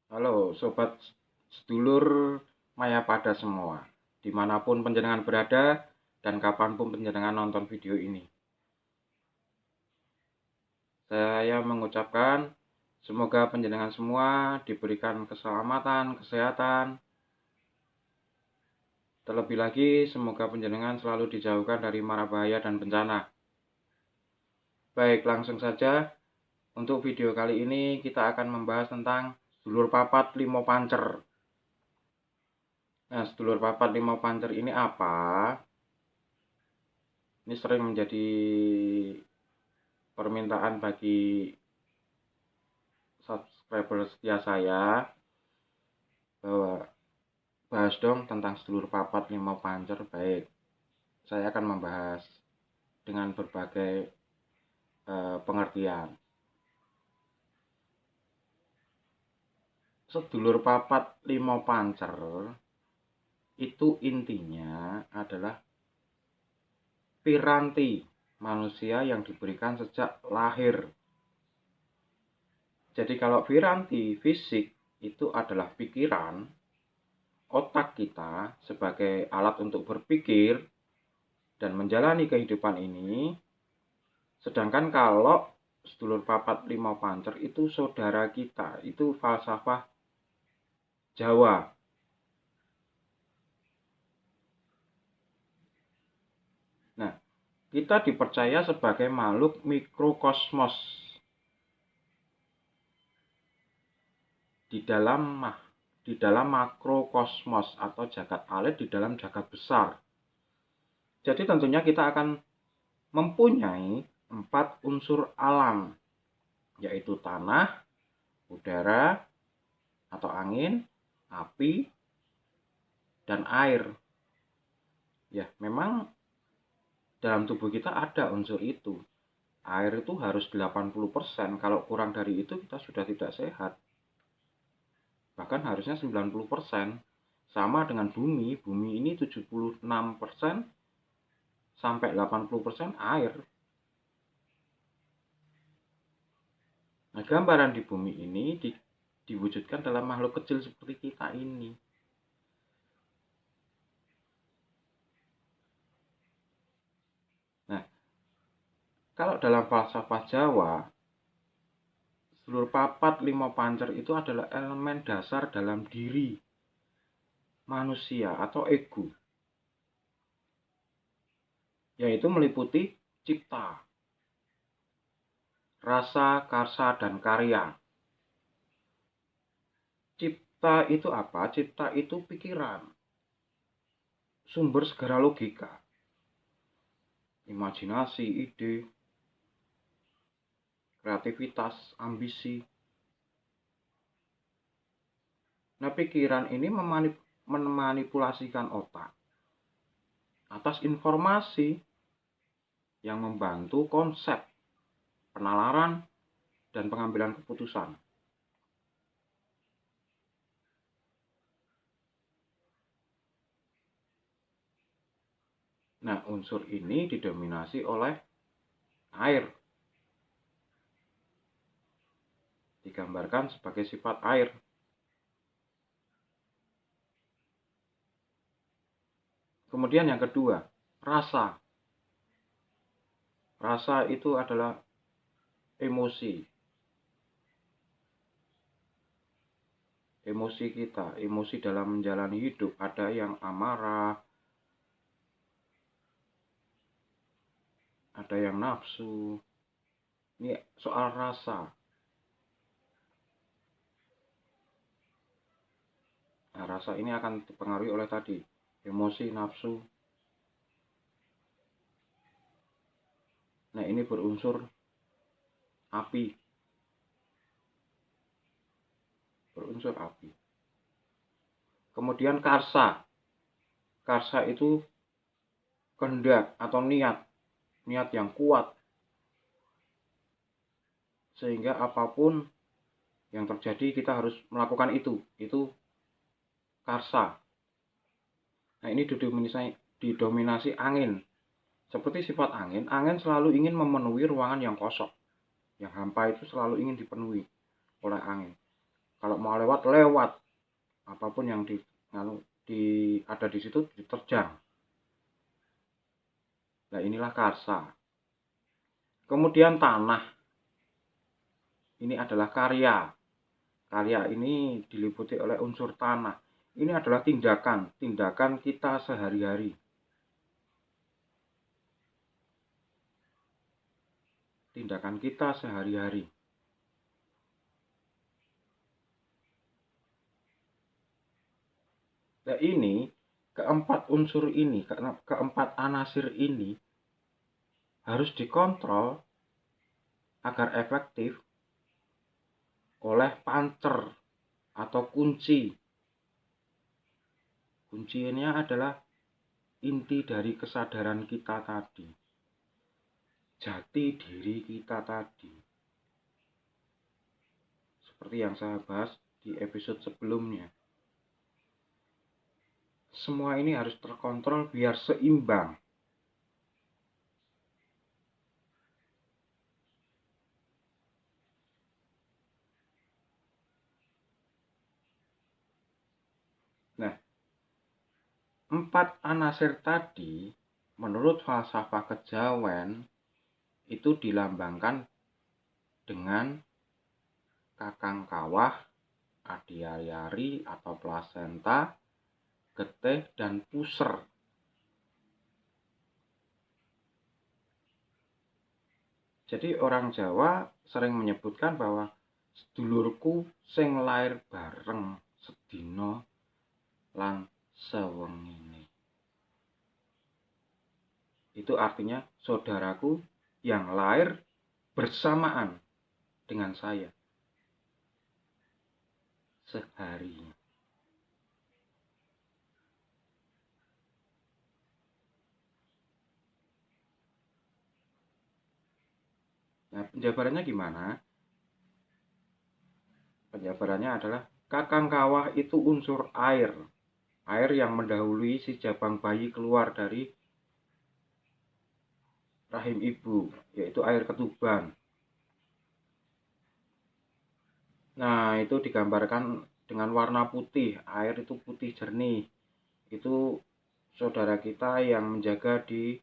Halo Sobat Sedulur Mayapada semua, dimanapun panjenengan berada dan kapanpun panjenengan nonton video ini. Saya mengucapkan semoga panjenengan semua diberikan keselamatan, kesehatan. Terlebih lagi semoga panjenengan selalu dijauhkan dari mara bahaya dan bencana. Baik, langsung saja. Untuk video kali ini kita akan membahas tentang sedulur papat limo pancer. Nah, sedulur papat limo pancer ini apa? Ini sering menjadi permintaan bagi subscriber setia saya bahwa bahas dong tentang sedulur papat limo pancer. Baik, saya akan membahas dengan berbagai pengertian. Sedulur papat limo pancer itu intinya adalah piranti manusia yang diberikan sejak lahir. Jadi kalau piranti fisik itu adalah pikiran, otak kita sebagai alat untuk berpikir dan menjalani kehidupan ini. Sedangkan kalau sedulur papat limo pancer itu saudara kita, itu falsafah Jawa. Nah, kita dipercaya sebagai makhluk mikrokosmos di dalam makrokosmos atau jagat alit di dalam jagat besar. Jadi tentunya kita akan mempunyai 4 unsur alam, yaitu tanah, udara atau angin, api, dan air. Ya, memang dalam tubuh kita ada unsur itu. Air itu harus 80%, kalau kurang dari itu kita sudah tidak sehat. Bahkan harusnya 90%. Sama dengan bumi, bumi ini 76% sampai 80% air. Nah, gambaran di bumi ini diwujudkan dalam makhluk kecil seperti kita ini. Nah, kalau dalam falsafah Jawa, sedulur papat limo pancer itu adalah elemen dasar dalam diri manusia atau ego, yaitu meliputi cipta, rasa, karsa, dan karya. Cipta itu apa? Cipta itu pikiran, sumber segala logika, imajinasi, ide, kreativitas, ambisi. Nah, pikiran ini memanipulasikan otak atas informasi yang membantu konsep, penalaran, dan pengambilan keputusan. Nah, unsur ini didominasi oleh air. Digambarkan sebagai sifat air. Kemudian yang kedua, rasa. Rasa itu adalah emosi. Emosi kita, emosi dalam menjalani hidup. Ada yang amarah, ada yang nafsu. Ini soal rasa. Nah, rasa ini akan dipengaruhi oleh tadi, emosi, nafsu. Nah, ini berunsur api. Berunsur api. Kemudian karsa. Karsa itu kehendak atau niat. Niat yang kuat. Sehingga apapun yang terjadi kita harus melakukan itu. Itu karsa. Nah, ini didominasi angin. Seperti sifat angin, angin selalu ingin memenuhi ruangan yang kosong. Yang hampa itu selalu ingin dipenuhi oleh angin. Kalau mau lewat, lewat. Apapun yang ada di situ diterjang. Nah, inilah karsa. Kemudian tanah. Ini adalah karya. Karya ini diliputi oleh unsur tanah. Ini adalah tindakan kita sehari-hari. Tindakan kita sehari-hari. Nah, ini keempat unsur ini, keempat anasir ini harus dikontrol agar efektif oleh pancer atau kunci. Kuncinya adalah inti dari kesadaran kita tadi, jati diri kita tadi. Seperti yang saya bahas di episode sebelumnya. Semua ini harus terkontrol biar seimbang. Nah, 4 anasir tadi menurut falsafah kejawen itu dilambangkan dengan kakang kawah, adiayari atau plasenta, getih, dan puser. Jadi orang Jawa sering menyebutkan bahwa sedulurku sing lair bareng sedina lan sewengine. Itu artinya saudaraku yang lahir bersamaan dengan saya seharinya. Nah, penjabarannya gimana? Penjabarannya adalah kakang kawah itu unsur air. Air yang mendahului si jabang bayi keluar dari rahim ibu, yaitu air ketuban. Nah, itu digambarkan dengan warna putih. Air itu putih jernih. Itu saudara kita yang menjaga di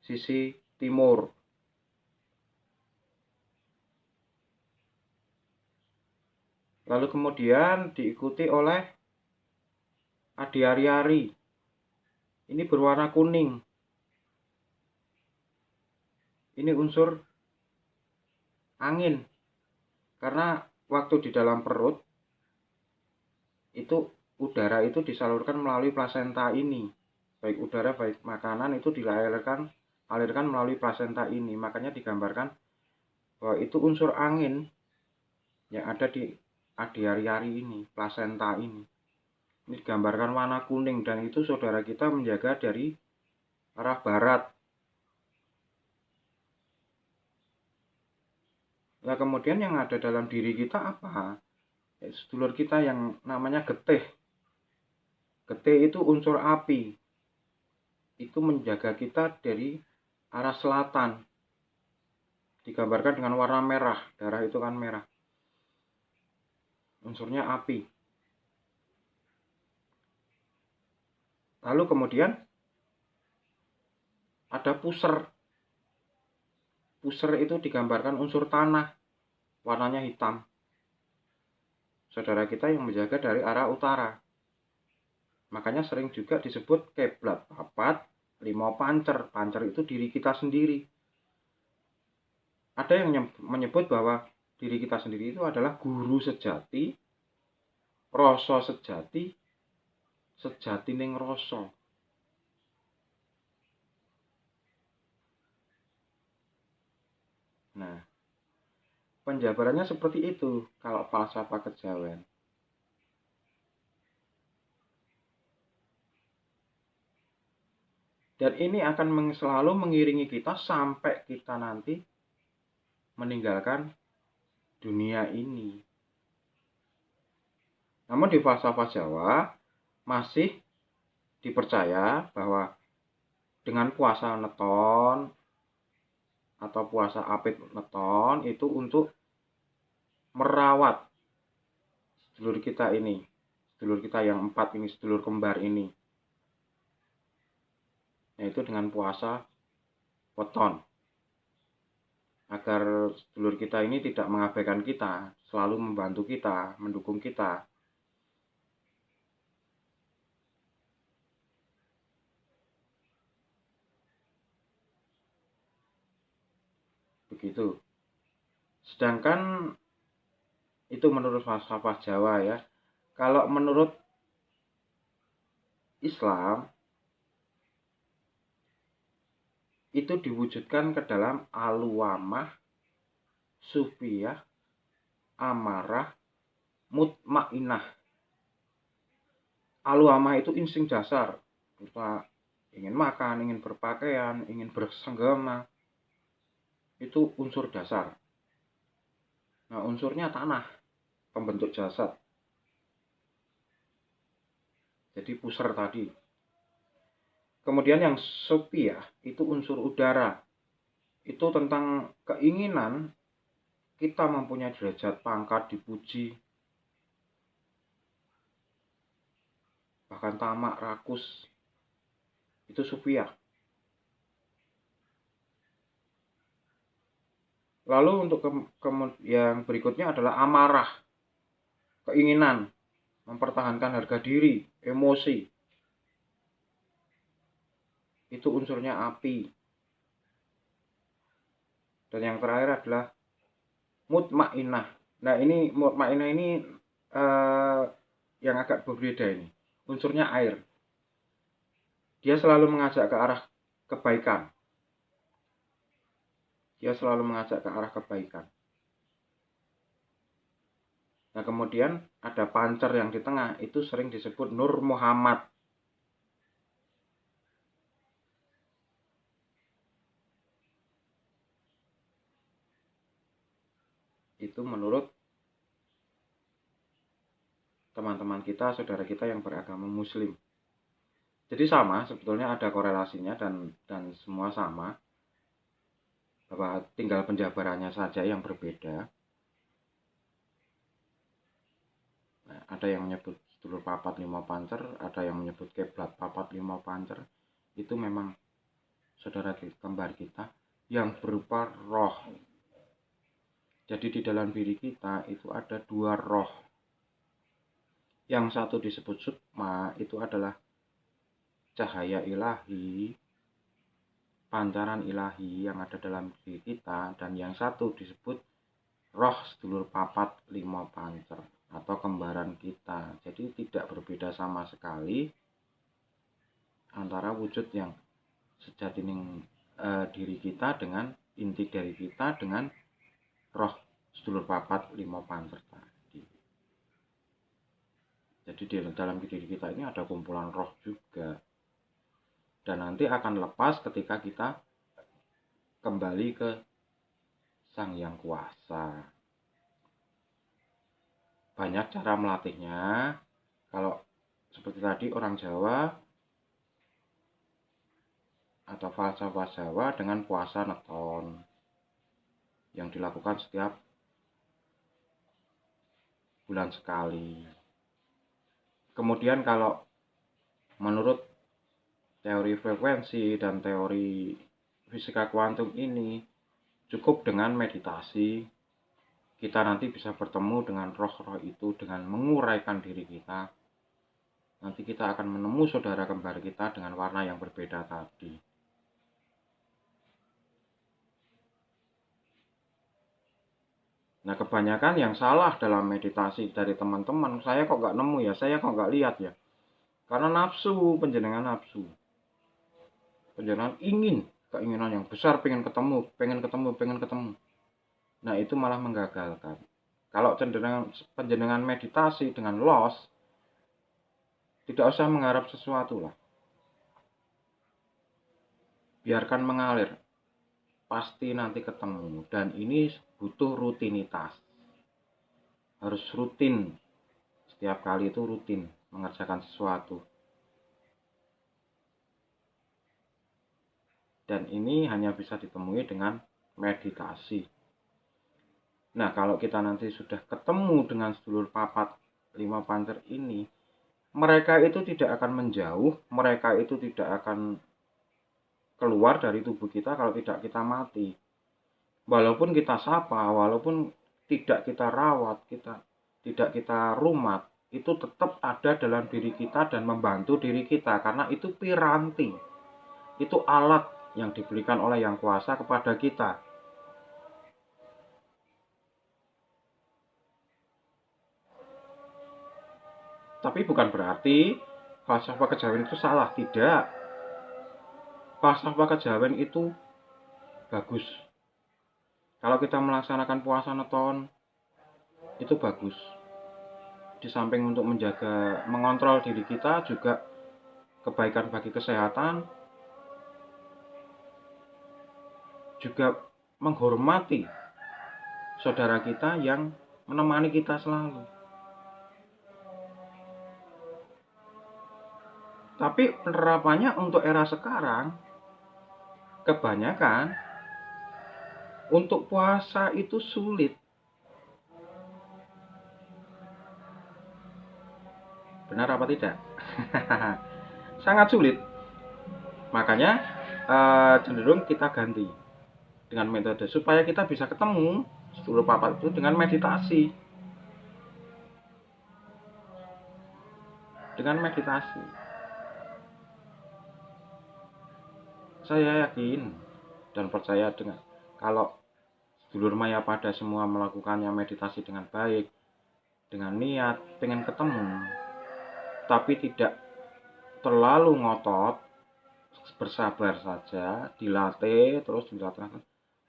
sisi timur. Lalu kemudian diikuti oleh adiari-ari. Ini berwarna kuning. Ini unsur angin. Karena waktu di dalam perut, itu udara itu disalurkan melalui plasenta ini. Baik udara, baik makanan itu alirkan melalui plasenta ini. Makanya digambarkan bahwa itu unsur angin yang ada di adiari-ari ini, plasenta ini. Ini digambarkan warna kuning dan itu saudara kita menjaga dari arah barat. Nah, kemudian yang ada dalam diri kita apa? Sedulur kita yang namanya getih. Getih itu unsur api. Itu menjaga kita dari arah selatan. Digambarkan dengan warna merah. Darah itu kan merah. Unsurnya api. Lalu kemudian ada puser. Puser itu digambarkan unsur tanah. Warnanya hitam. Saudara kita yang menjaga dari arah utara. Makanya sering juga disebut keblat papat, limo pancer. Pancer itu diri kita sendiri. Ada yang menyebut bahwa diri kita sendiri itu adalah guru sejati, rasa sejati, sejati ning rasa. Nah, penjabarannya seperti itu kalau falsafah kejawen. Dan ini akan selalu mengiringi kita sampai kita nanti meninggalkan dunia ini. Namun di falsafah Jawa masih dipercaya bahwa dengan puasa neton atau puasa apit neton itu untuk merawat sedulur kita ini, sedulur kita yang 4 ini, sedulur kembar ini, yaitu dengan puasa weton, agar sedulur kita ini tidak mengabaikan kita, selalu membantu kita, mendukung kita. Begitu. Sedangkan itu menurut falsafah Jawa ya. Kalau menurut Islam itu diwujudkan ke dalam aluwamah, sufiyah, amarah, mutmainah. Aluwamah itu insting dasar. Kita ingin makan, ingin berpakaian, ingin bersenggama. Itu unsur dasar. Nah, unsurnya tanah, pembentuk jasad. Jadi pusar tadi. Kemudian yang sufiyah itu unsur udara. Itu tentang keinginan kita mempunyai derajat pangkat, dipuji, bahkan tamak, rakus. Itu sufiyah. Lalu untuk yang berikutnya adalah amarah. Keinginan mempertahankan harga diri, emosi. Itu unsurnya api. Dan yang terakhir adalah mutmainah. Nah, ini mutmainah ini yang agak berbeda ini. Unsurnya air. Dia selalu mengajak ke arah kebaikan. Dia selalu mengajak ke arah kebaikan. Nah, kemudian ada pancer yang di tengah, itu sering disebut Nur Muhammad. Itu menurut teman-teman kita, saudara kita yang beragama Muslim. Jadi sama, sebetulnya ada korelasinya dan semua sama, bahwa tinggal penjabarannya saja yang berbeda. Nah, ada yang menyebut sedulur papat 5 pancer, ada yang menyebut keblat papat 5 pancer. Itu memang saudara kembar kita yang berupa roh. Jadi di dalam diri kita itu ada 2 roh. Yang satu disebut sukma, itu adalah cahaya ilahi, pancaran ilahi yang ada dalam diri kita. Dan yang satu disebut roh sedulur papat 5 pancer atau kembaran kita. Jadi tidak berbeda sama sekali antara wujud yang sejati diri kita dengan inti dari kita dengan roh sedulur papat 5 pancer tadi. Jadi di dalam diri kita ini ada kumpulan roh juga. Dan nanti akan lepas ketika kita kembali ke Sang Yang Kuasa. Banyak cara melatihnya. Kalau seperti tadi orang Jawa atau falsafah Jawa dengan puasa neton yang dilakukan setiap bulan sekali. Kemudian kalau menurut teori frekuensi dan teori fisika kuantum ini, cukup dengan meditasi kita nanti bisa bertemu dengan roh-roh itu dengan menguraikan diri kita. Nanti kita akan menemui saudara kembar kita dengan warna yang berbeda tadi. Nah, kebanyakan yang salah dalam meditasi dari teman-teman, saya kok nggak nemu ya, saya kok nggak lihat ya. Karena nafsu, penjenengan nafsu. Penjenengan keinginan yang besar, pengen ketemu. Nah, itu malah menggagalkan. Kalau penjenengan meditasi dengan los, tidak usah mengharap sesuatu lah. Biarkan mengalir. Pasti nanti ketemu. Dan ini butuh rutinitas. Harus rutin. Setiap kali itu rutin mengerjakan sesuatu. Dan ini hanya bisa ditemui dengan meditasi. Nah, kalau kita nanti sudah ketemu dengan sedulur papat 5 pancer ini, mereka itu tidak akan menjauh, mereka itu tidak akan keluar dari tubuh kita kalau tidak kita mati. Walaupun kita sapa, walaupun tidak kita rawat, tidak kita rumat, itu tetap ada dalam diri kita dan membantu diri kita, karena itu piranti, itu alat yang diberikan oleh Yang Kuasa kepada kita. Tapi bukan berarti falsafah kejawen itu salah, tidak. Falsafah kejawen itu bagus. Kalau kita melaksanakan puasa neton, itu bagus. Di samping untuk menjaga, mengontrol diri kita, juga kebaikan bagi kesehatan, juga menghormati saudara kita yang menemani kita selalu. Tapi penerapannya untuk era sekarang, kebanyakan untuk puasa itu sulit. Benar apa tidak? Sangat sulit. Makanya cenderung kita ganti dengan metode supaya kita bisa ketemu sedulur papat itu dengan meditasi. Dengan meditasi. Saya yakin dan percaya dengan kalau sedulur Mayapada semua melakukannya meditasi dengan baik, dengan niat pengen ketemu, tapi tidak terlalu ngotot, bersabar saja, dilatih terus dilatih,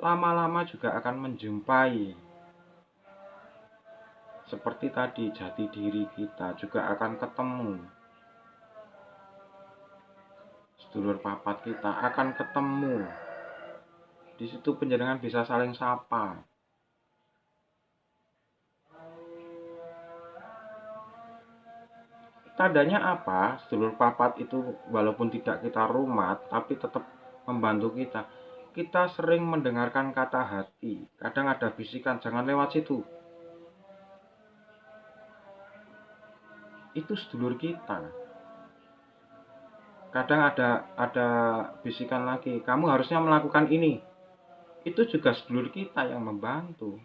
lama-lama juga akan menjumpai seperti tadi, jati diri kita juga akan ketemu, sedulur papat kita akan ketemu. Di situ panjenengan bisa saling sapa. Tandanya apa? Sedulur papat itu walaupun tidak kita rumat, tapi tetap membantu kita. Kita sering mendengarkan kata hati. Kadang ada bisikan, jangan lewat situ. Itu sedulur kita. Kadang ada bisikan lagi, kamu harusnya melakukan ini. Itu juga sedulur kita yang membantu.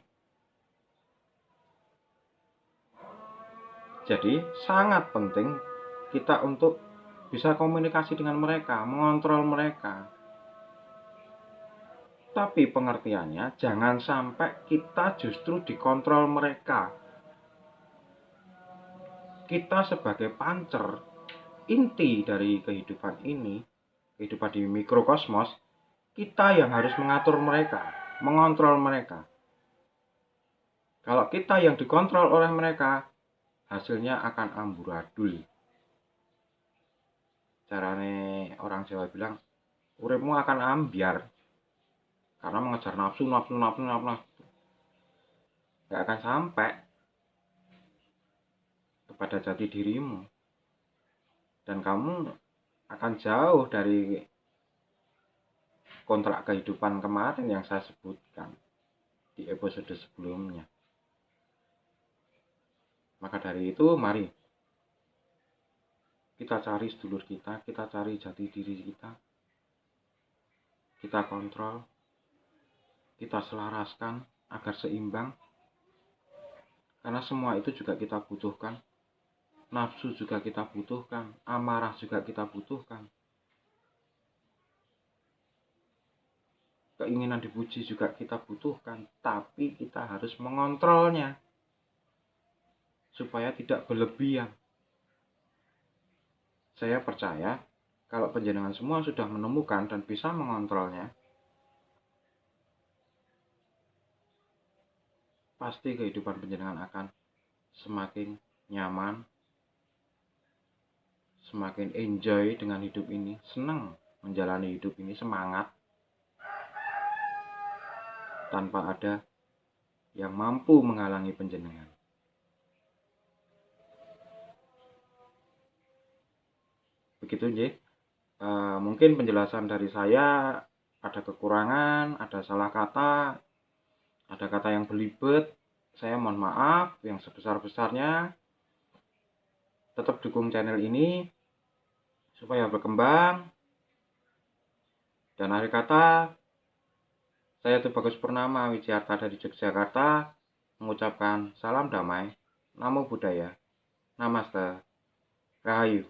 Jadi sangat penting kita untuk bisa komunikasi dengan mereka, mengontrol mereka. Tapi pengertiannya jangan sampai kita justru dikontrol mereka. Kita sebagai pancer, inti dari kehidupan ini, kehidupan di mikrokosmos, kita yang harus mengatur mereka, mengontrol mereka. Kalau kita yang dikontrol oleh mereka, hasilnya akan amburadul. Carane orang Jawa bilang, uripmu akan ambiar karena mengejar nafsu. Gak akan sampai kepada jati dirimu, dan kamu akan jauh dari kontrak kehidupan kemarin yang saya sebutkan di episode sebelumnya. Maka dari itu, mari kita cari sedulur kita cari jati diri kita kontrol, kita selaraskan agar seimbang. Karena semua itu juga kita butuhkan. Nafsu juga kita butuhkan, amarah juga kita butuhkan. Keinginan dipuji juga kita butuhkan, tapi kita harus mengontrolnya supaya tidak berlebihan. Saya percaya kalau panjenengan semua sudah menemukan dan bisa mengontrolnya, pasti kehidupan panjenengan akan semakin nyaman, semakin enjoy dengan hidup ini, senang menjalani hidup ini, semangat, tanpa ada yang mampu menghalangi panjenengan. Begitu nggih. Mungkin penjelasan dari saya ada kekurangan, ada salah kata, ada kata yang belibet. Saya mohon maaf yang sebesar-besarnya. Tetap dukung channel ini supaya berkembang. Dan akhir kata, saya Tubagus Purnama Wijayanto dari Yogyakarta mengucapkan salam damai, namo buddhaya, namaste, rahayu.